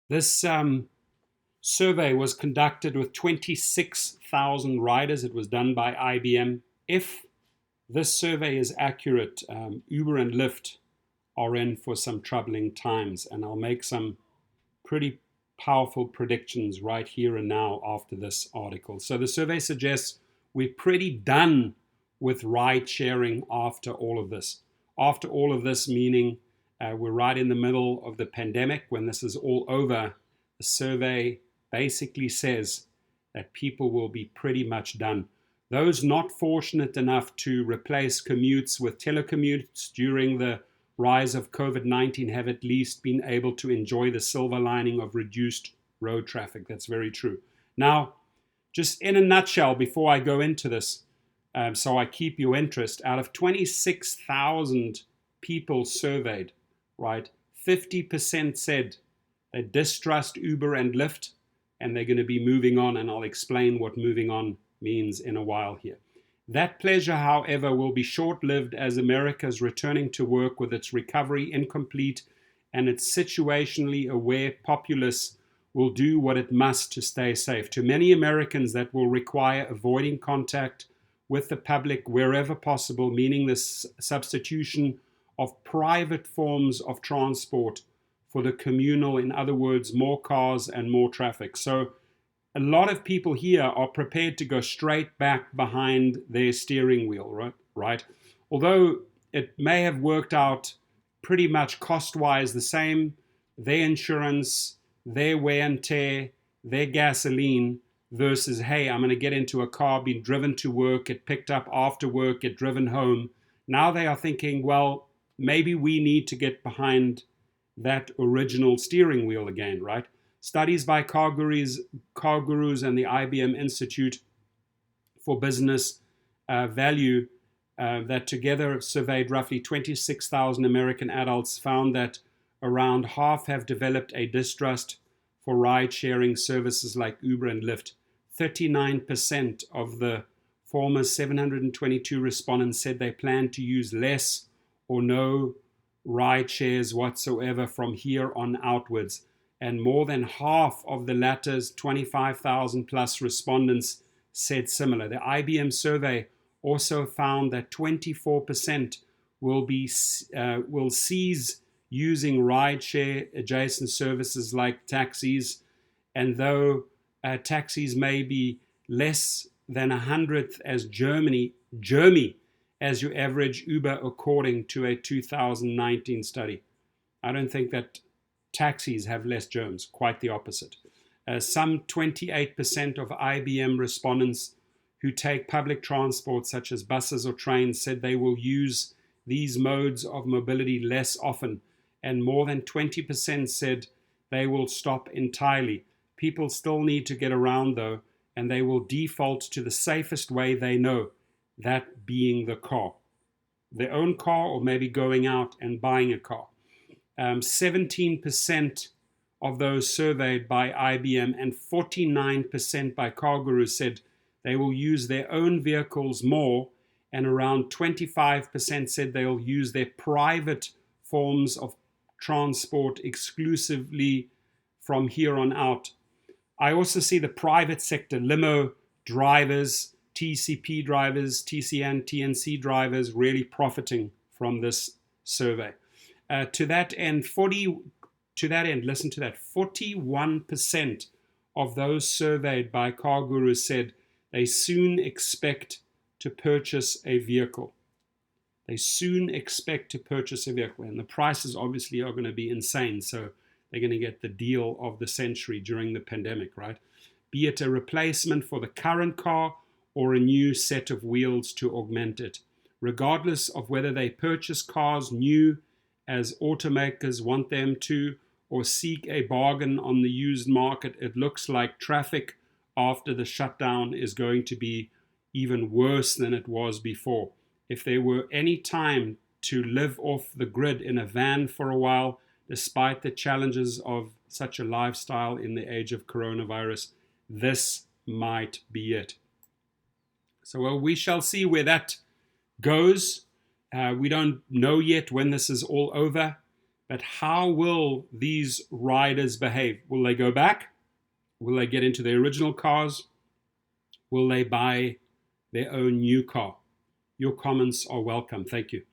This survey was conducted with 26,000 riders. It was done by IBM. If this survey is accurate, Uber and Lyft are in for some troubling times, and I'll make some pretty powerful predictions right here and now after this article. So the survey suggests we're pretty done with ride sharing after all of this. After all of this, meaning we're right in the middle of the pandemic. When this is all over, the survey basically says that people will be pretty much done. Those not fortunate enough to replace commutes with telecommutes during the rise of COVID-19 have at least been able to enjoy the silver lining of reduced road traffic. That's very true. Now, just in a nutshell, before I go into this, so I keep your interest, out of 26,000 people surveyed, right, 50% said they distrust Uber and Lyft, and they're going to be moving on, and I'll explain what moving on means in a while here. That pleasure, however, will be short-lived as America is returning to work with its recovery incomplete, and its situationally aware populace will do what it must to stay safe. To many Americans, that will require avoiding contact with the public wherever possible, meaning the substitution of private forms of transport for the communal, in other words, more cars and more traffic. So a lot of people here are prepared to go straight back behind their steering wheel, right? Although it may have worked out pretty much cost-wise the same, their insurance, their wear and tear, their gasoline, versus, hey, I'm going to get into a car, be driven to work, get picked up after work, get driven home. Now they are thinking, well, maybe we need to get behind that original steering wheel again, right? Studies by car gurus and the IBM Institute for Business Value that together surveyed roughly 26,000 American adults found that around half have developed a distrust for ride-sharing services like Uber and Lyft. 39% of the former 722 respondents said they plan to use less or no ride shares whatsoever from here on outwards. And more than half of the latter's 25,000 plus respondents said similar. The IBM survey also found that 24% will cease using rideshare adjacent services like taxis, and though taxis may be less than 100th as Germany as your average Uber, according to a 2019 study. I don't think that taxis have less germs, quite the opposite. Some 28% of IBM respondents who take public transport, such as buses or trains, said they will use these modes of mobility less often, and more than 20% said they will stop entirely. People still need to get around, though, and they will default to the safest way they know, that being the car. Their own car, or maybe going out and buying a car. 17% of those surveyed by IBM and 49% by car gurus said they will use their own vehicles more, and around 25% said they'll use their private forms of transport exclusively from here on out. I also see the private sector, limo drivers, TCP drivers, TCN, TNC drivers really profiting from this survey. To that end, listen to that, 41% of those surveyed by car gurus said they soon expect to purchase a vehicle. They soon expect to purchase a vehicle, and the prices obviously are going to be insane, so they're going to get the deal of the century during the pandemic, right? Be it a replacement for the current car or a new set of wheels to augment it. Regardless of whether they purchase cars new, as automakers want them to, or seek a bargain on the used market, it looks like traffic after the shutdown is going to be even worse than it was before. If there were any time to live off the grid in a van for a while, despite the challenges of such a lifestyle in the age of coronavirus, this might be it. So well, we shall see where that goes. We don't know yet when this is all over, But how will these riders behave? Will they go back? Will they get into their original cars? Will they buy their own new car? Your comments are welcome. Thank you.